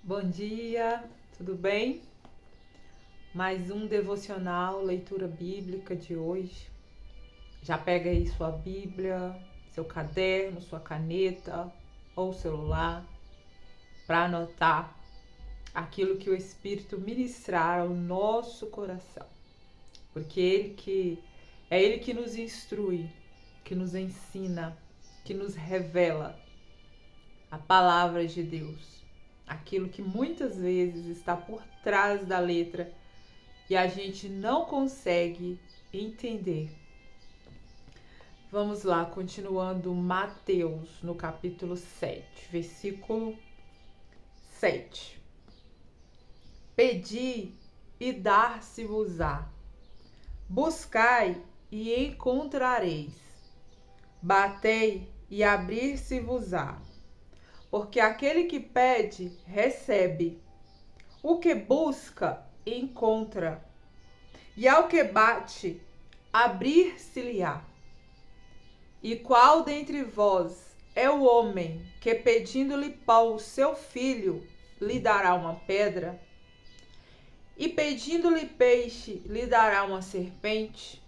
Bom dia, tudo bem? Mais um devocional, leitura bíblica de hoje. Já pega aí sua Bíblia, seu caderno, sua caneta ou celular para anotar aquilo que o Espírito ministrar ao nosso coração. Porque ele que nos instrui, que nos ensina, que nos revela a palavra de Deus. Aquilo que muitas vezes está por trás da letra e a gente não consegue entender. Vamos lá, continuando Mateus, no capítulo 7, versículo 7. Pedi e dar-se-vos-á, buscai e encontrareis, batei e abrir-se-vos-á. Porque aquele que pede, recebe. O que busca, encontra. E ao que bate, abrir-se-lhe-á. E qual dentre vós é o homem que, pedindo-lhe pão, seu filho, lhe dará uma pedra? E pedindo-lhe peixe, lhe dará uma serpente?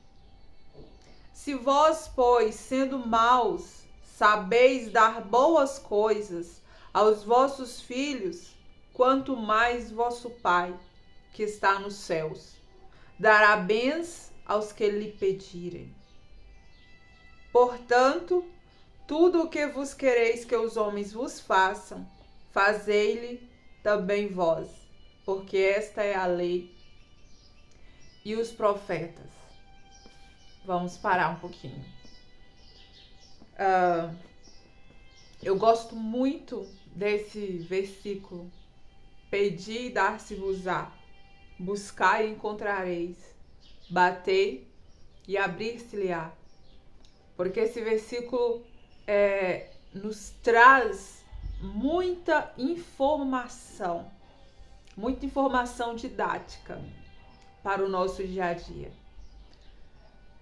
Se vós, pois, sendo maus, sabeis dar boas coisas aos vossos filhos, quanto mais vosso Pai, que está nos céus, dará bens aos que lhe pedirem. Portanto, tudo o que vos quereis que os homens vos façam, fazei-lhe também vós, porque esta é a lei e os profetas. Vamos parar um pouquinho. Eu gosto muito desse versículo. Pedi e dar-se-vos-á, buscai e encontrareis, batei e abrir-se-lhe-á. Porque esse versículo nos traz muita informação didática para o nosso dia a dia.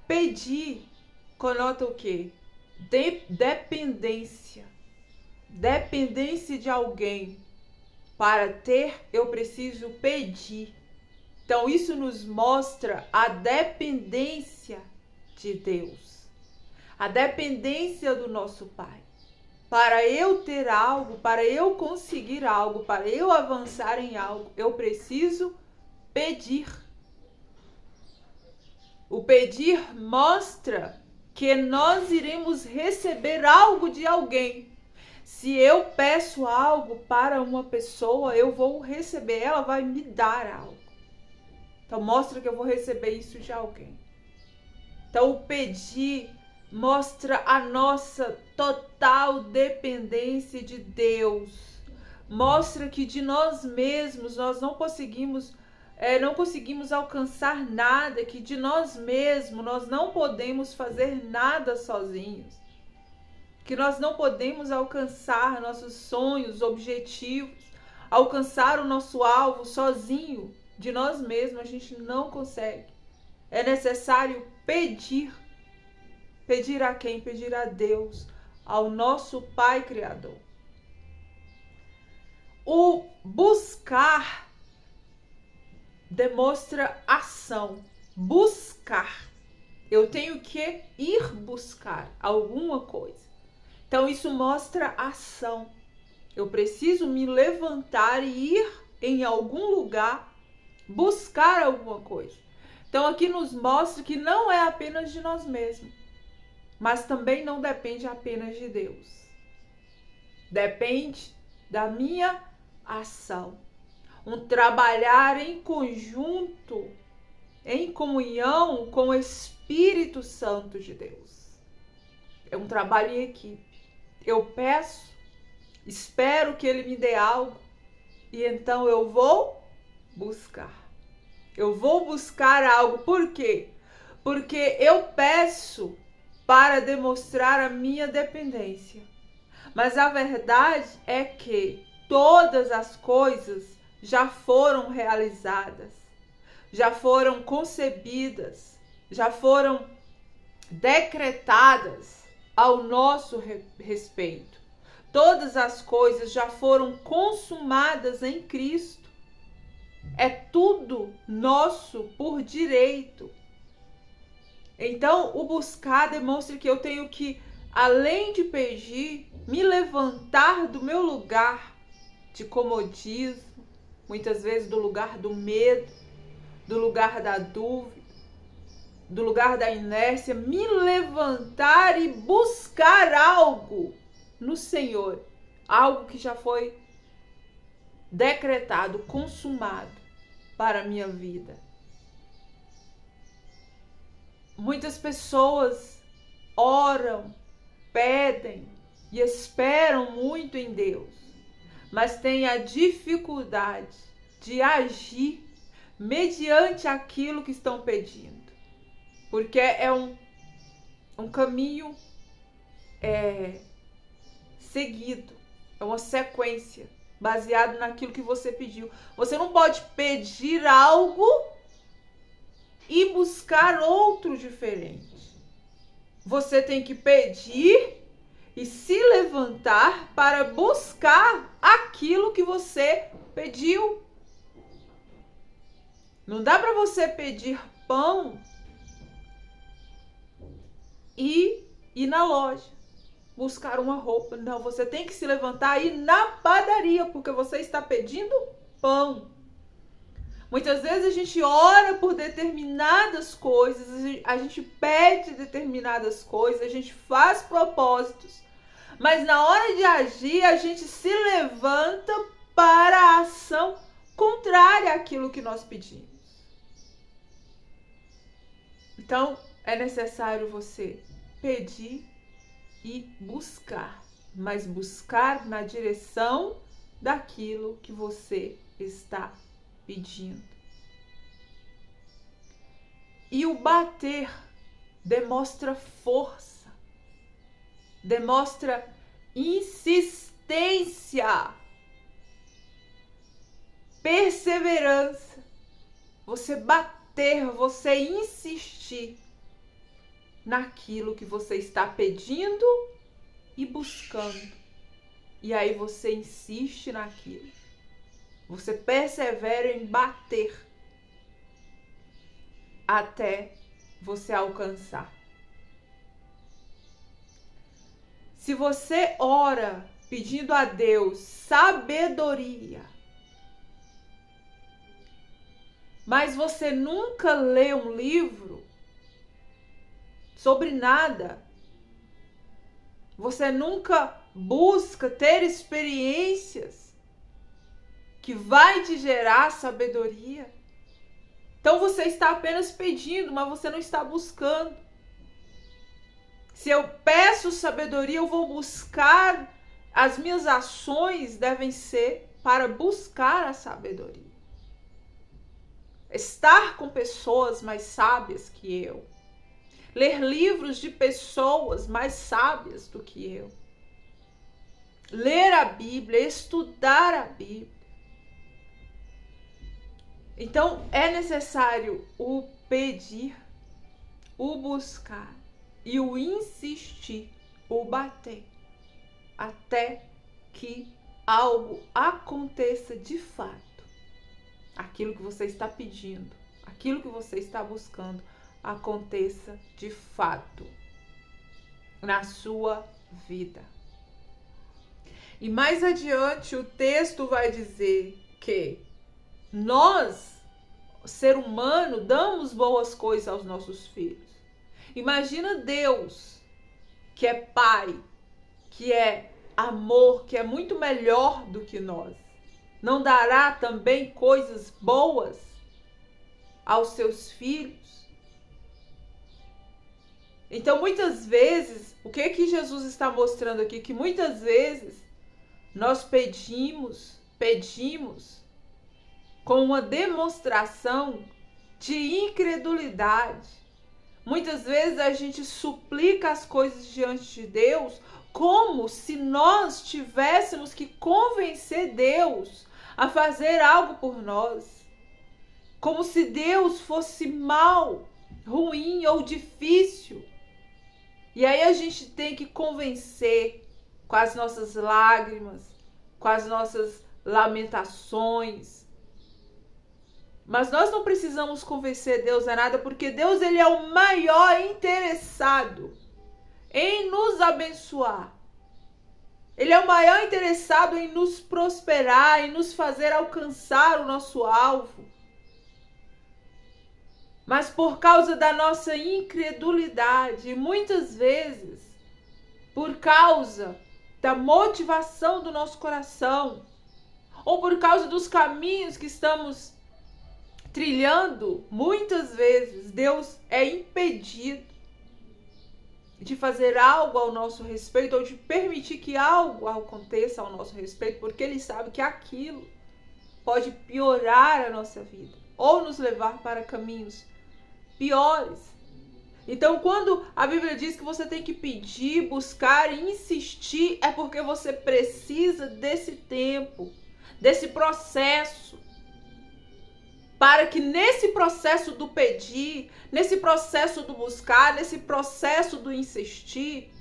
Pedir conota o quê? Dependência de alguém. Para ter, eu preciso pedir. Então, isso nos mostra a dependência de Deus, a dependência do nosso Pai. Para eu ter algo, para eu conseguir algo, para eu avançar em algo, eu preciso pedir. O pedir mostra que nós iremos receber algo de alguém. Se eu peço algo para uma pessoa, eu vou receber, ela vai me dar algo. Então, mostra que eu vou receber isso de alguém. Então, o pedir mostra a nossa total dependência de Deus. Mostra que de nós mesmos nós não conseguimos alcançar nada, que de nós mesmos nós não podemos fazer nada sozinhos. Que nós não podemos alcançar nossos sonhos, objetivos, alcançar o nosso alvo sozinho. De nós mesmos a gente não consegue. É necessário pedir. Pedir a quem? Pedir a Deus, ao nosso Pai Criador. O buscar demonstra ação. Buscar. Eu tenho que ir buscar alguma coisa. Então, isso mostra ação. Eu preciso me levantar e ir em algum lugar buscar alguma coisa. Então, aqui nos mostra que não é apenas de nós mesmos, mas também não depende apenas de Deus. Depende da minha ação. Um trabalhar em conjunto, em comunhão com o Espírito Santo de Deus. É um trabalho em equipe. Eu peço, espero que Ele me dê algo e então eu vou buscar. Eu vou buscar algo. Por quê? Porque eu peço para demonstrar a minha dependência. Mas a verdade é que todas as coisas já foram realizadas, já foram concebidas, já foram decretadas ao nosso respeito. todas as coisas já foram consumadas em Cristo. É tudo nosso por direito. Então, o buscar demonstra que eu tenho que, além de pedir, me levantar do meu lugar de comodismo, muitas vezes do lugar do medo, do lugar da dúvida, do lugar da inércia, me levantar e buscar algo no Senhor, algo que já foi decretado, consumado para a minha vida. Muitas pessoas oram, pedem e esperam muito em Deus, mas têm a dificuldade de agir mediante aquilo que estão pedindo, porque é um caminho seguido, é uma sequência baseado naquilo que você pediu. Você não pode pedir algo e buscar outro diferente. Você tem que pedir e se levantar para buscar aquilo que você pediu. Não dá para você pedir pão e ir na loja buscar uma roupa. Não, você tem que se levantar e ir na padaria, porque você está pedindo pão. Muitas vezes a gente ora por determinadas coisas, a gente pede determinadas coisas, a gente faz propósitos, mas na hora de agir a gente se levanta para a ação contrária àquilo que nós pedimos. Então é necessário você pedir e buscar, mas buscar na direção daquilo que você está pedindo. E o bater demonstra força, demonstra insistência, perseverança. Você bater, você insistir naquilo que você está pedindo e buscando. E aí você insiste naquilo. Você persevera em bater até você alcançar. Se você ora pedindo a Deus sabedoria, mas você nunca lê um livro sobre nada, você nunca busca ter experiências que vai te gerar sabedoria, então você está apenas pedindo, mas você não está buscando. Se eu peço sabedoria, eu vou buscar, as minhas ações devem ser para buscar a sabedoria. Estar com pessoas mais sábias que eu. Ler livros de pessoas mais sábias do que eu. Ler a Bíblia, estudar a Bíblia. Então, é necessário o pedir, o buscar e o insistir, o bater, até que algo aconteça de fato. Aquilo que você está pedindo, aquilo que você está buscando, aconteça de fato na sua vida. E mais adiante o texto vai dizer que nós, ser humano, damos boas coisas aos nossos filhos. Imagina Deus, que é Pai, que é amor, que é muito melhor do que nós. Não dará também coisas boas aos seus filhos? Então, muitas vezes, o que que Jesus está mostrando aqui? Que muitas vezes nós pedimos com uma demonstração de incredulidade. Muitas vezes a gente suplica as coisas diante de Deus como se nós tivéssemos que convencer Deus a fazer algo por nós. Como se Deus fosse mal, ruim ou difícil. E aí a gente tem que convencer com as nossas lágrimas, com as nossas lamentações. Mas nós não precisamos convencer Deus a nada, porque Deus, ele é o maior interessado em nos abençoar. Ele é o maior interessado em nos prosperar, em nos fazer alcançar o nosso alvo. Mas por causa da nossa incredulidade, muitas vezes, por causa da motivação do nosso coração, ou por causa dos caminhos que estamos trilhando, muitas vezes Deus é impedido de fazer algo ao nosso respeito, ou de permitir que algo aconteça ao nosso respeito, porque Ele sabe que aquilo pode piorar a nossa vida, ou nos levar para caminhos piores. Então, quando a Bíblia diz que você tem que pedir, buscar e insistir, é porque você precisa desse tempo, desse processo, para que nesse processo do pedir, nesse processo do buscar, nesse processo do insistir,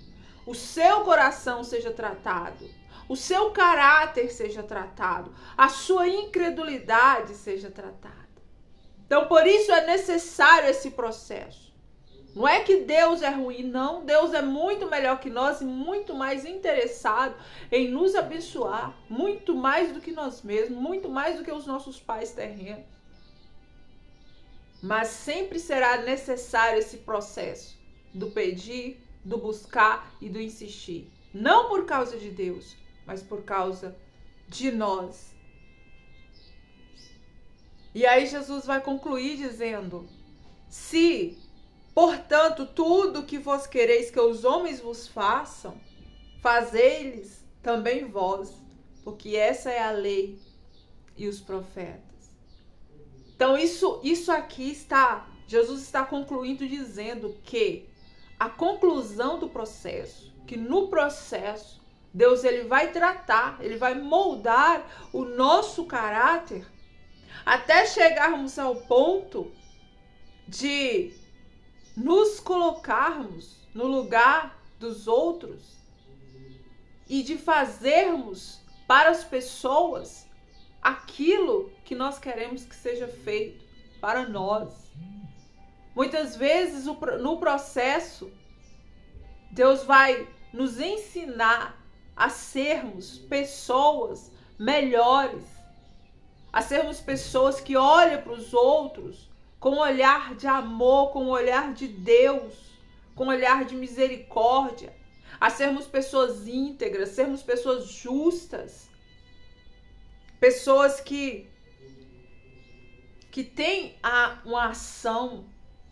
o seu coração seja tratado, o seu caráter seja tratado, a sua incredulidade seja tratada. Então, por isso é necessário esse processo. Não é que Deus é ruim, não. Deus é muito melhor que nós e muito mais interessado em nos abençoar, muito mais do que nós mesmos, muito mais do que os nossos pais terrenos. Mas sempre será necessário esse processo do pedir, do buscar e do insistir. Não por causa de Deus, mas por causa de nós. E aí Jesus vai concluir dizendo: se, portanto, tudo que vós quereis que os homens vos façam, fazei-lhes também vós, porque essa é a lei e os profetas. Então isso aqui Jesus está concluindo dizendo que a conclusão do processo, que no processo Deus ele vai tratar, ele vai moldar o nosso caráter até chegarmos ao ponto de nos colocarmos no lugar dos outros e de fazermos para as pessoas aquilo que nós queremos que seja feito para nós. Muitas vezes no processo, Deus vai nos ensinar a sermos pessoas melhores, a sermos pessoas que olham para os outros com um olhar de amor, com um olhar de Deus, com um olhar de misericórdia, a sermos pessoas íntegras, sermos pessoas justas, pessoas que têm uma ação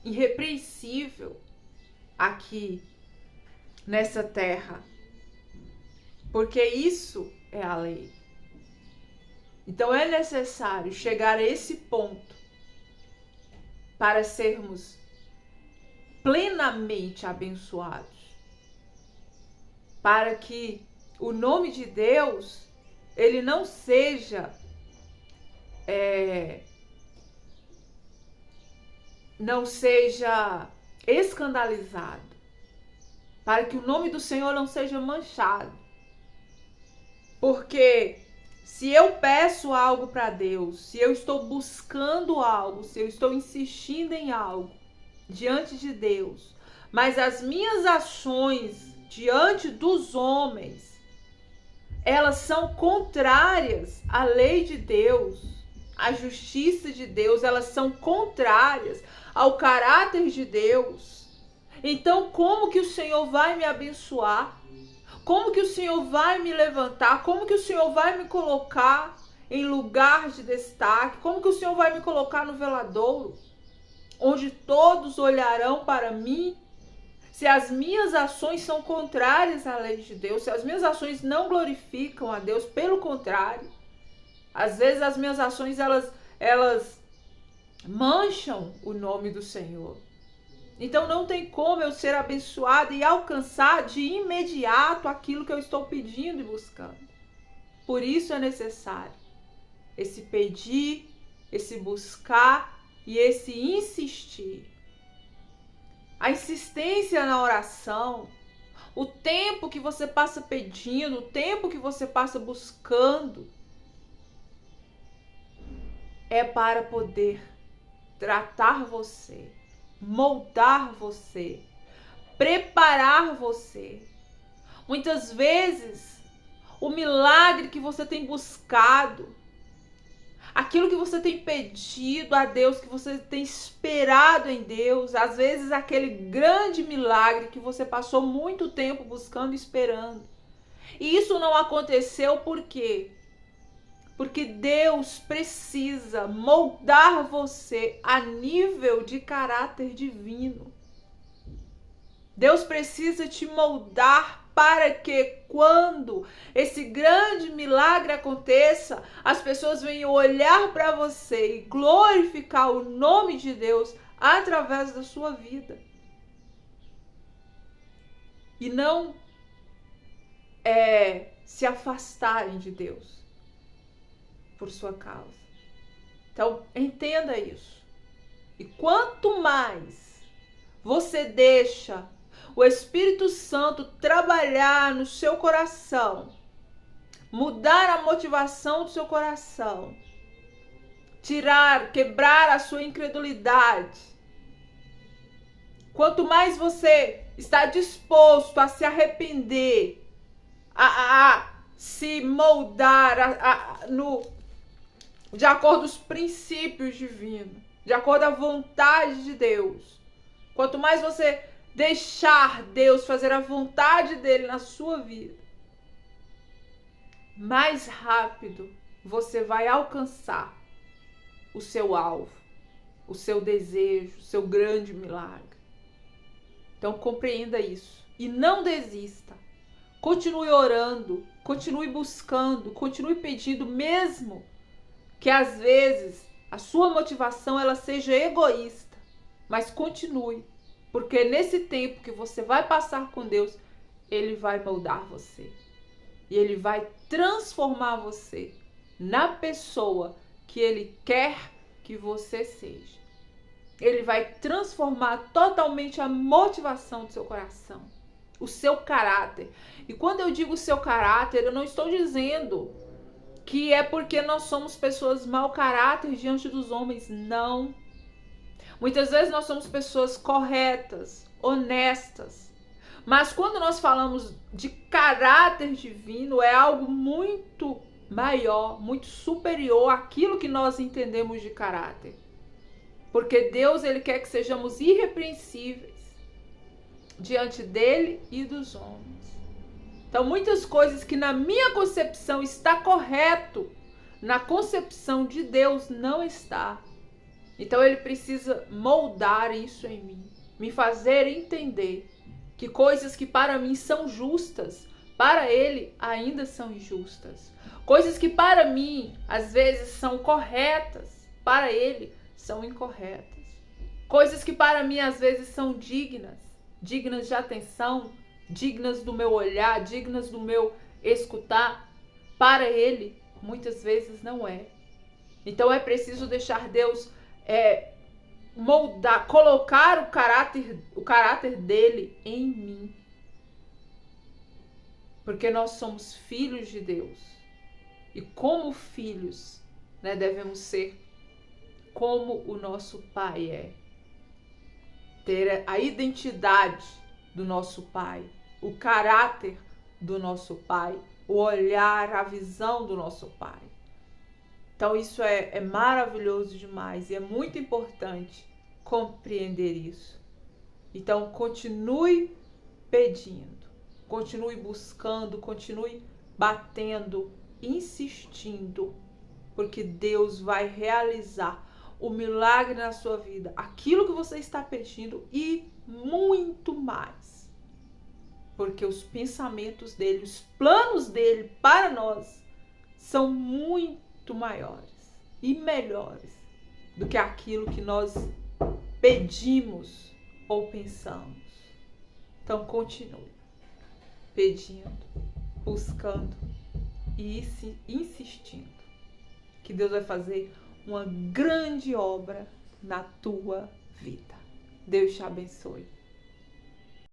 irrepreensível aqui nessa terra, porque isso é a lei. Então é necessário chegar a esse ponto para sermos plenamente abençoados, para que o nome de Deus ele não seja escandalizado, para que o nome do Senhor não seja manchado. Porque se eu peço algo para Deus, se eu estou buscando algo, se eu estou insistindo em algo diante de Deus, mas as minhas ações diante dos homens, elas são contrárias à lei de Deus, à justiça de Deus, elas são contrárias ao caráter de Deus. Então, como que o Senhor vai me abençoar? Como que o Senhor vai me levantar? Como que o Senhor vai me colocar em lugar de destaque? Como que o Senhor vai me colocar no veladouro, onde todos olharão para mim? Se as minhas ações são contrárias à lei de Deus, se as minhas ações não glorificam a Deus, pelo contrário, às vezes as minhas ações elas mancham o nome do Senhor. Então não tem como eu ser abençoada e alcançar de imediato aquilo que eu estou pedindo e buscando. Por isso é necessário esse pedir, esse buscar e esse insistir. A insistência na oração, O tempo que você passa pedindo, o tempo que você passa buscando, é para poder tratar você, moldar você, preparar você. Muitas vezes, o milagre que você tem buscado, aquilo que você tem pedido a Deus, que você tem esperado em Deus, às vezes aquele grande milagre que você passou muito tempo buscando e esperando. E isso não aconteceu por quê? Porque Deus precisa moldar você a nível de caráter divino. Deus precisa te moldar para que quando esse grande milagre aconteça, as pessoas venham olhar para você e glorificar o nome de Deus através da sua vida. E não se afastarem de Deus por sua causa. Então, entenda isso. E quanto mais você deixa o Espírito Santo trabalhar no seu coração, mudar a motivação do seu coração, quebrar a sua incredulidade, quanto mais você está disposto a se arrepender, a se moldar de acordo com os princípios divinos, de acordo com a vontade de Deus, quanto mais você deixar Deus fazer a vontade dele na sua vida, mais rápido você vai alcançar o seu alvo, o seu desejo, o seu grande milagre. Então compreenda isso e não desista. Continue orando, continue buscando, continue pedindo, mesmo que às vezes a sua motivação ela seja egoísta, mas continue, porque nesse tempo que você vai passar com Deus, Ele vai moldar você e Ele vai transformar você na pessoa que Ele quer que você seja. Ele vai transformar totalmente a motivação do seu coração, o seu caráter. E quando eu digo o seu caráter, eu não estou dizendo que é porque nós somos pessoas mau caráter diante dos homens. Não. Muitas vezes nós somos pessoas corretas, honestas. Mas quando nós falamos de caráter divino, é algo muito maior, muito superior àquilo que nós entendemos de caráter. Porque Deus, Ele quer que sejamos irrepreensíveis diante dEle e dos homens. Então, muitas coisas que na minha concepção está correto, na concepção de Deus não está. Então, Ele precisa moldar isso em mim, me fazer entender que coisas que para mim são justas, para Ele ainda são injustas. Coisas que para mim, às vezes, são corretas, para Ele são incorretas. Coisas que para mim, às vezes, são dignas de atenção, dignas do meu olhar, dignas do meu escutar, para Ele muitas vezes não é. Então é preciso deixar Deus moldar, colocar o caráter dele em mim, porque nós somos filhos de Deus e como filhos, devemos ser como o nosso Pai é, ter a identidade do nosso Pai, o caráter do nosso Pai, o olhar, a visão do nosso Pai. Então isso é maravilhoso demais e é muito importante compreender isso. Então continue pedindo, continue buscando, continue batendo, insistindo, porque Deus vai realizar o milagre na sua vida, aquilo que você está pedindo e muito mais. Porque os pensamentos dele, os planos dele para nós são muito maiores e melhores do que aquilo que nós pedimos ou pensamos. Então continue pedindo, buscando e insistindo, que Deus vai fazer uma grande obra na tua vida. Deus te abençoe.